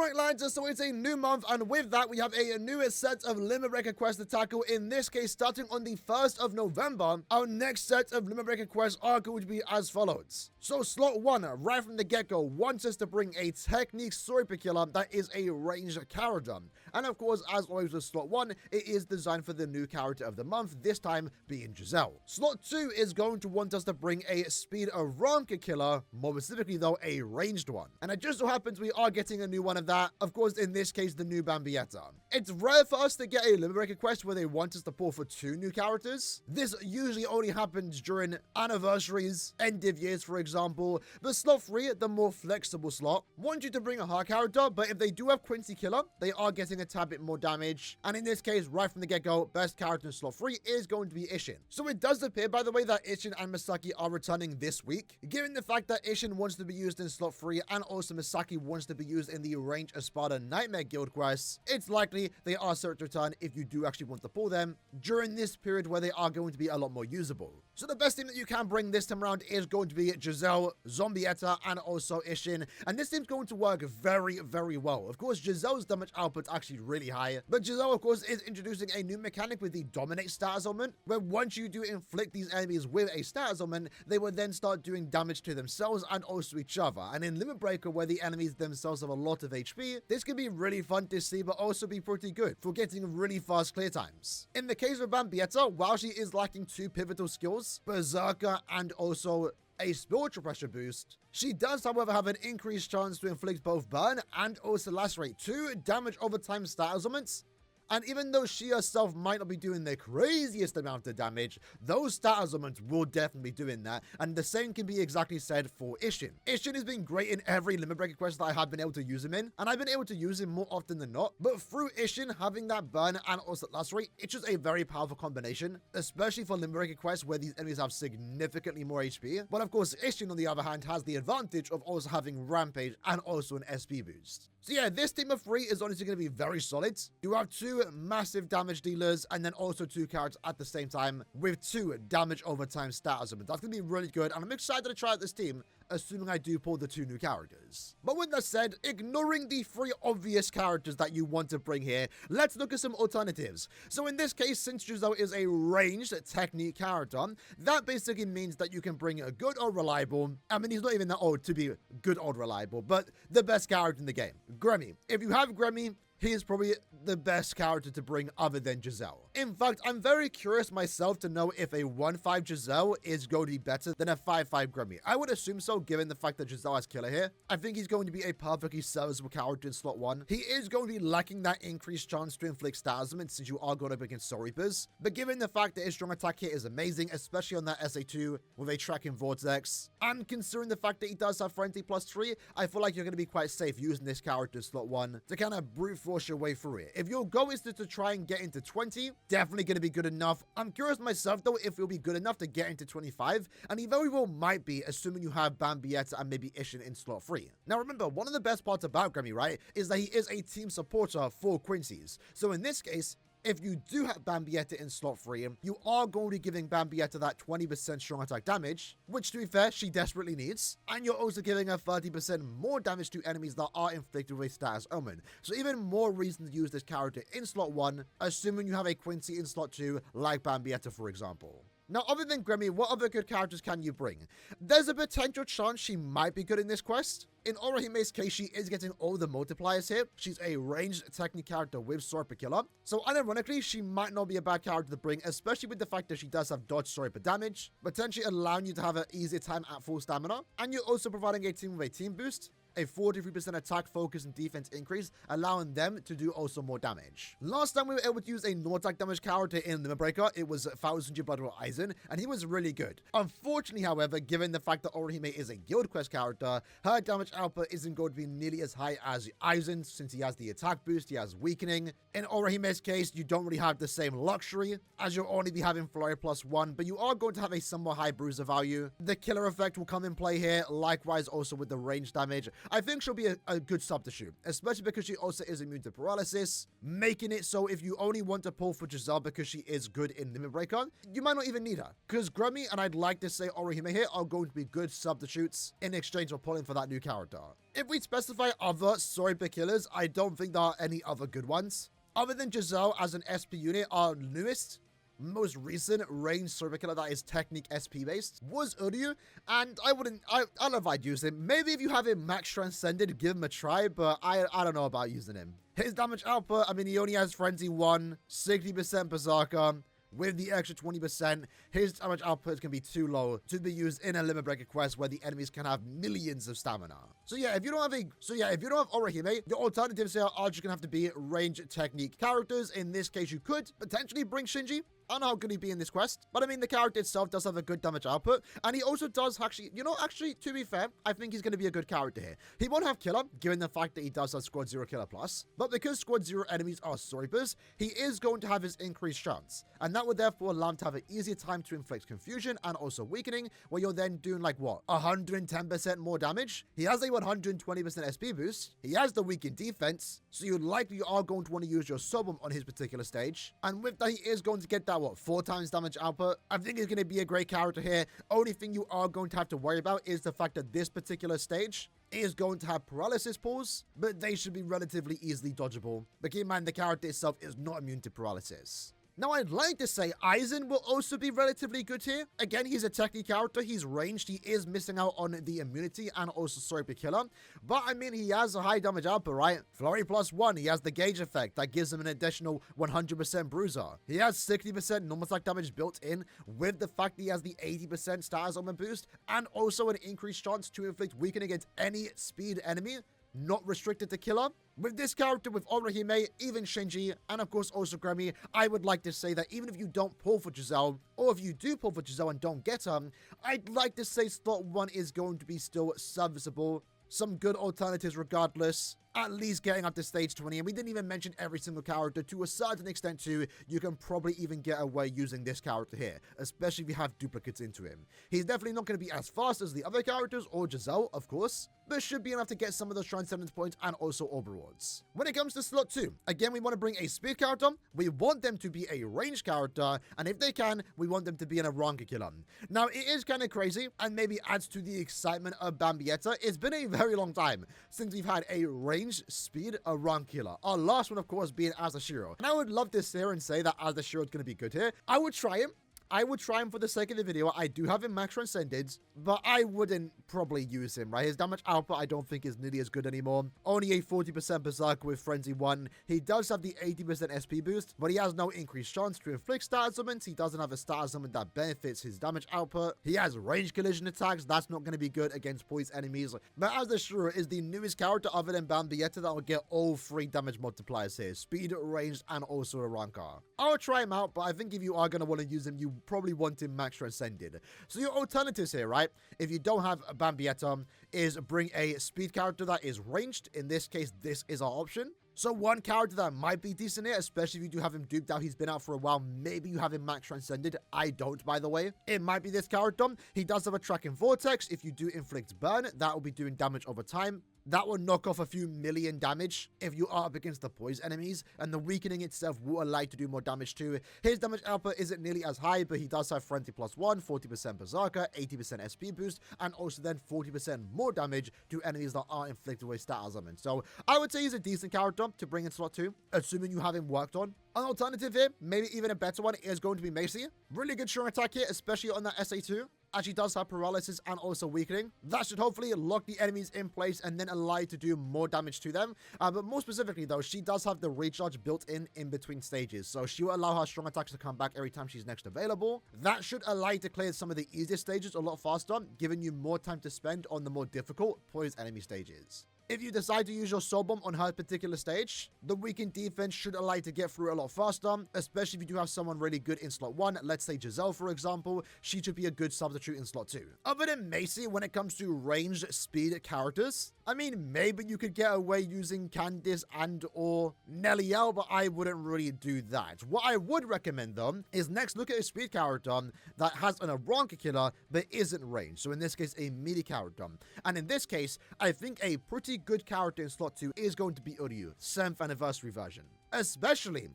Alright lads, so it's a new month, and with that we have a new set of Limit Breaker quests to tackle. In this case, starting on the 1st of November, our next set of Limit Breaker quests are going to be as follows. So slot 1, right from the get-go, wants us to bring a technique sniper killer that is a ranged character. And of course, as always with slot 1, it is designed for the new character of the month, this time being Giselle. Slot 2 is going to want us to bring a speed Aaroniero killer, more specifically though, a ranged one. And it just so happens we are getting a new one of that, of course in this case the new Bambietta. It's rare for us to get a Limit Breaker quest where they want us to pull for 2 new characters. This usually only happens during anniversaries, end of years for example. But slot 3, the more flexible slot, wants you to bring a hard character, but if they do have Quincy Killer, they are getting a tad bit more damage. And in this case, right from the get-go, best character in slot 3 is going to be Ishin. So it does appear, by the way, that Ishin and Misaki are returning this week. Given the fact that Ishin wants to be used in slot 3 and also Misaki wants to be used in the Range Espada Nightmare Guild quests, it's likely they are set to return if you do actually want to pull them during this period where they are going to be a lot more usable. So the best team that you can bring this time around is going to be Giselle, Zombietta, and also Ishin. And this team's going to work very, very well. Of course, Giselle's damage output's actually really high, but Giselle, of course, is introducing a new mechanic with the Dominate status element, where once you do inflict these enemies with a status element, they will then start doing damage to themselves and also each other. And in Limit Breaker, where the enemies themselves have a lot of HP, this can be really fun to see, but also be pretty good for getting really fast clear times. In the case of Bambietta, while she is lacking 2 pivotal skills, Berserker and also a spiritual pressure boost, she does however have an increased chance to inflict both burn and also lacerate, 2 damage over time status elements. And even though she herself might not be doing the craziest amount of damage, those status elements will definitely be doing that. And the same can be exactly said for Ishin. Ishin has been great in every Limit Breaker quest that I have been able to use him in, and I've been able to use him more often than not. But through Ishin having that burn and also lacerate, it's just a very powerful combination, especially for Limit Breaker quests where these enemies have significantly more HP. But of course, Ishin on the other hand has the advantage of also having Rampage and also an SP boost. So yeah, this team of 3 is honestly going to be very solid. You have 2 massive damage dealers and then also 2 characters at the same time with 2 damage over time status. That's going to be really good, and I'm excited to try out this team, assuming I do pull the 2 new characters. But with that said, ignoring the 3 obvious characters that you want to bring here, let's look at some alternatives. So in this case, since Giselle is a ranged technique character, that basically means that you can bring a good or reliable, I mean he's not even that old to be good or reliable, but the best character in the game, Gremmy. If you have Gremmy, he is probably the best character to bring other than Giselle. In fact, I'm very curious myself to know if a 1-5 Giselle is going to be better than a 5-5 Gremmy. I would assume so, given the fact that Giselle has killer here. I think he's going to be a perfectly serviceable character in slot 1. He is going to be lacking that increased chance to inflict status elements since you are going up against Soul Reapers. But given the fact that his strong attack hit is amazing, especially on that SA2 with a tracking vortex, and considering the fact that he does have Frenzy +3, I feel like you're going to be quite safe using this character in slot 1 to kind of brute force your way through it. If your goal is to try and get into 20, definitely going to be good enough. I'm curious myself though if it'll be good enough to get into 25, and he very well might be, assuming you have Bambietta and maybe Ishin in slot 3. Now remember, one of the best parts about Gremmy, right, is that he is a team supporter for Quincy's. So in this case, if you do have Bambietta in slot 3, you are going to be giving Bambietta that 20% strong attack damage, which to be fair, she desperately needs. And you're also giving her 30% more damage to enemies that are inflicted with status omen. So even more reason to use this character in slot 1, assuming you have a Quincy in slot 2, like Bambietta for example. Now, other than Gremmy, what other good characters can you bring? There's a potential chance she might be good in this quest. In Aurahime's case, she is getting all the multipliers here. She's a ranged technique character with Sword Killer. So unironically, she might not be a bad character to bring, especially with the fact that she does have dodge Sword damage, potentially allowing you to have an easier time at full stamina. And you're also providing a team with a team boost, a 43% attack, focus, and defense increase, allowing them to do also more damage. Last time we were able to use a no-attack damage character in Limit Breaker, it was 1000 Battle Aizen, and he was really good. Unfortunately, however, given the fact that Orihime is a guild quest character, her damage output isn't going to be nearly as high as Aizen, since he has the attack boost, he has weakening. In Orihime's case, you don't really have the same luxury, as you'll only be having Flurry +1, but you are going to have a somewhat high bruiser value. The killer effect will come in play here, likewise also with the range damage. I think she'll be a good substitute, especially because she also is immune to paralysis, making it so if you only want to pull for Giselle because she is good in Limit Breaker, you might not even need her. Because Grummy, and I'd like to say Aaroniero here, are going to be good substitutes in exchange for pulling for that new character. If we specify other Sniper killers, I don't think there are any other good ones. Other than Giselle as an SP unit, our newest, most recent ranged Sniper killer that is Technique SP based was Aaroniero, and I don't know if I'd use him. Maybe if you have him max transcended, give him a try, but I don't know about using him. His damage output, I mean, he only has Frenzy 1, 60% Berserker. With the extra 20%, his damage output can be too low to be used in a Limit Breaker quest where the enemies can have millions of stamina. So yeah, if you don't have Aaroniero, your alternatives here are just gonna have to be ranged technique characters. In this case, you could potentially bring Shinji. I don't know how good he'd be in this quest, but I mean, the character itself does have a good damage output, and he also does actually, to be fair, I think he's going to be a good character here. He won't have killer, given the fact that he does have Squad 0 killer plus, but because Squad 0 enemies are snipers, he is going to have his increased chance, and that would therefore allow him to have an easier time to inflict confusion and also weakening, where you're then doing like what, 110% more damage? He has a 120% SP boost, he has the weakened defense, so you likely are going to want to use your Sobum on his particular stage, and with that, he is going to get that 4 times damage output. I think he's going to be a great character here. Only thing you are going to have to worry about is the fact that this particular stage is going to have paralysis pulls, but they should be relatively easily dodgeable. But keep in mind, the character itself is not immune to paralysis. Now, I'd like to say Aizen will also be relatively good here. Again, he's a technique character. He's ranged. He is missing out on the immunity and also Sniper killer. But, I mean, he has a high damage output, right? Flurry +1. He has the gauge effect. That gives him an additional 100% bruiser. He has 60% normal attack damage built in with the fact that he has the 80% status augment boost and also an increased chance to inflict weakening against any speed enemy, not restricted to killer. With this character, with Aaroniero, even Shinji, and of course also Grummy, I would like to say that even if you don't pull for Giselle, or if you do pull for Giselle and don't get her, I'd like to say slot 1 is going to be still serviceable. Some good alternatives regardless, at least getting up to stage 20, and we didn't even mention every single character. To a certain extent too, you can probably even get away using this character here, especially if you have duplicates into him. He's definitely not going to be as fast as the other characters, or Giselle, of course, but should be enough to get some of those transcendence points and also orb rewards. When it comes to slot 2, again, we want to bring a speed character, we want them to be a range character, and if they can, we want them to be an Aaroniero killer. Now, it is kind of crazy, and maybe adds to the excitement of Bambietta. It's been a very long time since we've had a range speed Aaroniero killer. Our last one, of course, being Aaroniero. And I would love to sit here and say that Aaroniero is going to be good here. I would try him. For the sake of the video. I do have him max transcended, but I wouldn't probably use him, right? His damage output I don't think is nearly as good anymore. Only a 40% Berserker with Frenzy 1. He does have the 80% SP boost, but he has no increased chance to inflict status summons. He doesn't have a status summon that benefits his damage output. He has range collision attacks. That's not going to be good against poised enemies. But Aaroniero is the newest character other than Bambietta that will get all 3 damage multipliers here. Speed, ranged, and also Aaroniero. I would try him out, but I think if you are going to want to use him, you probably want him max transcended. So your alternatives here, right? If you don't have Bambietta, is bring a speed character that is ranged. In this case, this is our option. So one character that might be decent here, especially if you do have him duped out, he's been out for a while, maybe you have him max transcended. I don't, by the way. It might be this character. He does have a tracking vortex. If you do inflict burn, that will be doing damage over time. That will knock off a few million damage if you are up against the poised enemies, and the weakening itself will allow you to do more damage too. His damage output isn't nearly as high, but he does have Frenzy +1, 40% Berserker, 80% SP boost, and also then 40% more damage to enemies that are inflicted with status summons. So I would say he's a decent character to bring in slot 2, assuming you have him worked on. An alternative here, maybe even a better one, is going to be Macy. Really good strong attack here, especially on that SA2. Actually does have paralysis and also weakening. That should hopefully lock the enemies in place and then allow you to do more damage to them. But more specifically though, she does have the recharge built in between stages. So she will allow her strong attacks to come back every time she's next available. That should allow you to clear some of the easier stages a lot faster, giving you more time to spend on the more difficult poised enemy stages. If you decide to use your soul bomb on her particular stage, the weakened defense should allow you to get through a lot faster, especially if you do have someone really good in slot 1. Let's say Giselle, for example. She should be a good substitute in slot 2. Other than Macy, when it comes to ranged speed characters, I mean, maybe you could get away using Candice and or Nelliel, but I wouldn't really do that. What I would recommend, though, is next look at a speed character that has an Aaroniero killer but isn't ranged. So in this case, a melee character. And in this case, I think a pretty good character in slot 2 is going to be Uryu, 7th anniversary version. Especially,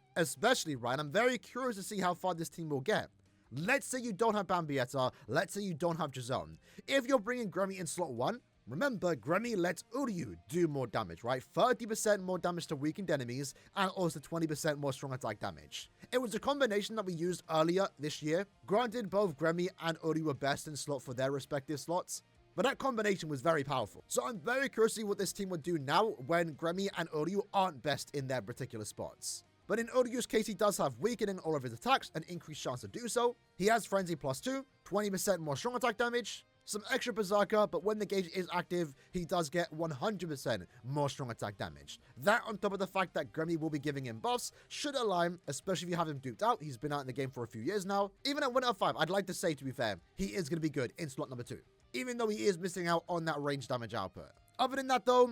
right? I'm very curious to see how far this team will get. Let's say you don't have Bambietta. Let's say you don't have Giselle. If you're bringing Grammy in slot 1, remember, Grammy lets Uryu do more damage, right? 30% more damage to weakened enemies and also 20% more strong attack damage. It was a combination that we used earlier this year. Granted, both Grammy and Uryu were best in slot for their respective slots, but that combination was very powerful. So I'm very curious to see what this team would do now when Grammy and Uryu aren't best in their particular spots. But in Uryu's case, he does have weakening all of his attacks, an increased chance to do so. He has Frenzy +2, 20% more strong attack damage, some extra Berserker, but when the gauge is active, he does get 100% more strong attack damage. That, on top of the fact that Grammy will be giving him buffs, should align, especially if you have him duped out. He's been out in the game for a few years now. Even at 1 out of 5, I'd like to say, to be fair, he is going to be good in slot number 2, even though he is missing out on that range damage output. Other than that, though,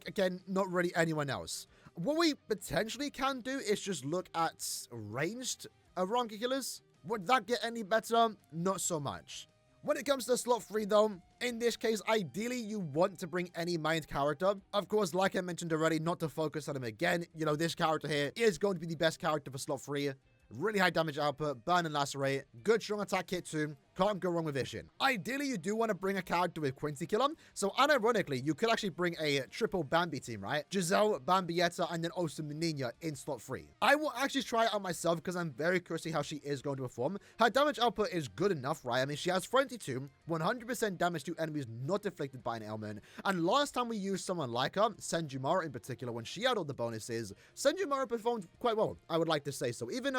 again, not really anyone else. What we potentially can do is just look at ranged Aaroniero killers. Would that get any better? Not so much. When it comes to slot 3, though, in this case, ideally, you want to bring any mind character. Of course, like I mentioned already, not to focus on him again, you know, this character here is going to be the best character for slot 3. Really high damage output, burn and lacerate, good strong attack hit too. Can't go wrong with Ishin. Ideally, you do want to bring a character with Quincy Killer. So unironically, you could actually bring a triple Bambi team, right? Giselle, Bambietta, and then also Menina in slot 3. I will actually try it out myself because I'm very curious to see how she is going to perform. Her damage output is good enough, right? I mean, she has Frenzy 2, 100% damage to enemies not afflicted by an ailment. And last time we used someone like her, Senjumara in particular, when she had all the bonuses, Senjumara performed quite well, I would like to say so. Even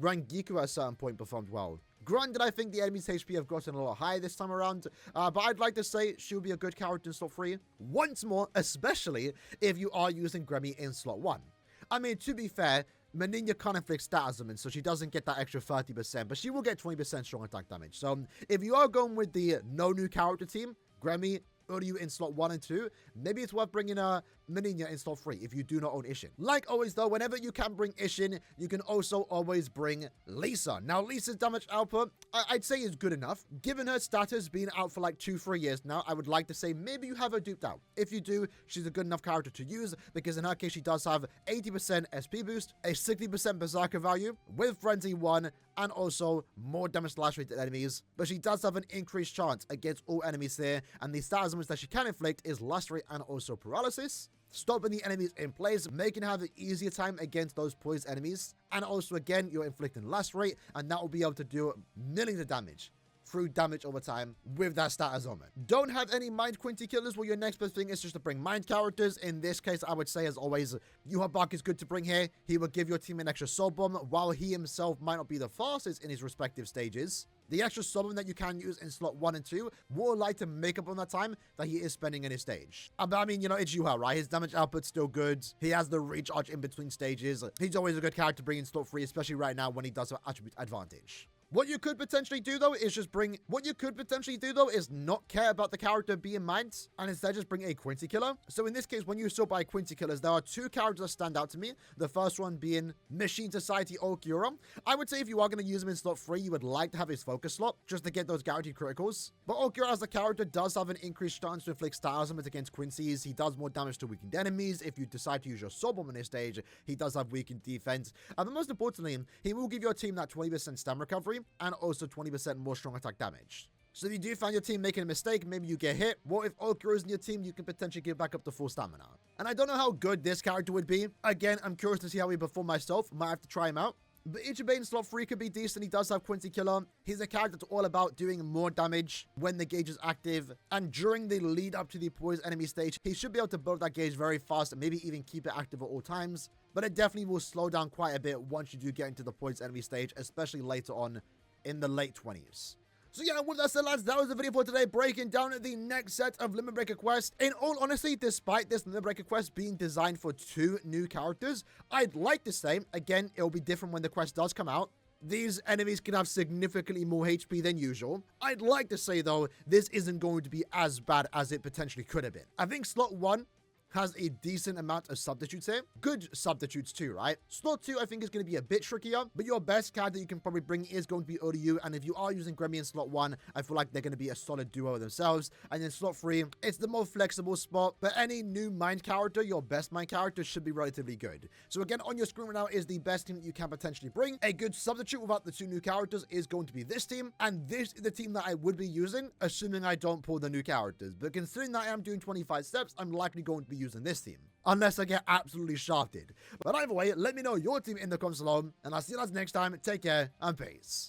Rangiku at a certain point performed well. Granted, I think the enemy's HP have gotten a lot higher this time around, but I'd like to say she'll be a good character in slot 3. Once more, especially if you are using Grammy in slot 1. I mean, to be fair, Menina can't inflict statism, so she doesn't get that extra 30%, but she will get 20% strong attack damage. So if you are going with the no new character team, Grammy, Uryu in slot 1 and 2, maybe it's worth bringing Menina in slot 3 if you do not own Ishin. Like always though, whenever you can bring Ishin, you can also always bring Lisa. Now Lisa's damage output, I'd say is good enough. Given her status being out for like 2-3 years now, I would like to say maybe you have her duped out. If you do, she's a good enough character to use because in her case she does have 80% SP boost, a 60% Berserker value with Frenzy 1, and also more damage slash rate to enemies, but she does have an increased chance against all enemies here, and the stat that she can inflict is lacerate and also paralysis, stopping the enemies in place, making her have an easier time against those poised enemies, and also again you're inflicting lacerate, and that will be able to do millions of damage through damage over time with that stat as on. Don't have any mind Quincy killers? Well, your next best thing is just to bring mind characters. In this case, I would say, as always, Yuhabak is good to bring here. He will give your team an extra soul bomb, while he himself might not be the fastest in his respective stages. The extra soul bomb that you can use in slot 1 and 2 will like to make up on that time that he is spending in his stage. But I mean, you know, it's Yuha, right? His damage output's still good. He has the recharge in between stages. He's always a good character to bring in slot 3, especially right now when he does have attribute advantage. What you could potentially do, though, is not care about the character being mined, and instead just bring a Quincy killer. So in this case, when you sort by Quincy killers, there are 2 characters that stand out to me. The first one being Machine Society Aaroniero. I would say if you are going to use him in slot 3, you would like to have his focus slot, just to get those guaranteed criticals. But Aaroniero as a character does have an increased chance to inflict status against Quincy's. He does more damage to weakened enemies. If you decide to use your soul bomb on his stage, he does have weakened defense. And most importantly, he will give your team that 20% stam recovery, and also 20% more strong attack damage. So if you do find your team making a mistake, maybe you get hit, well, if Aaroniero is in your team, you can potentially give back up to full stamina. And I don't know how good this character would be. Again, I'm curious to see how he perform myself. Might have to try him out. But Ichibe in slot 3 could be decent. He does have Quincy Killer. He's a character that's all about doing more damage when the gauge is active. And during the lead up to the poised enemy stage, he should be able to build that gauge very fast and maybe even keep it active at all times. But it definitely will slow down quite a bit once you do get into the poised enemy stage, especially later on in the late 20s. So yeah, with that said, lads, that was the video for today, breaking down the next set of Limit Breaker quests. In all honesty, despite this Limit Breaker quest being designed for 2 new characters, I'd like to say, again, it'll be different when the quest does come out. These enemies can have significantly more HP than usual. I'd like to say, though, this isn't going to be as bad as it potentially could have been. I think slot 1 has a decent amount of substitutes here. Good substitutes too, right? Slot 2, I think, is going to be a bit trickier, but your best character you can probably bring is going to be Aaroniero, and if you are using Gremmy in slot 1, I feel like they're going to be a solid duo themselves. And then slot 3, it's the more flexible spot, but any new mind character, your best mind character, should be relatively good. So again, on your screen right now is the best team that you can potentially bring. A good substitute without the 2 new characters is going to be this team, and this is the team that I would be using, assuming I don't pull the new characters. But considering that I am doing 25 steps, I'm likely going to be using this team, unless I get absolutely shafted. But either way, let me know your team in the comments below, and I'll see you guys next time. Take care and peace.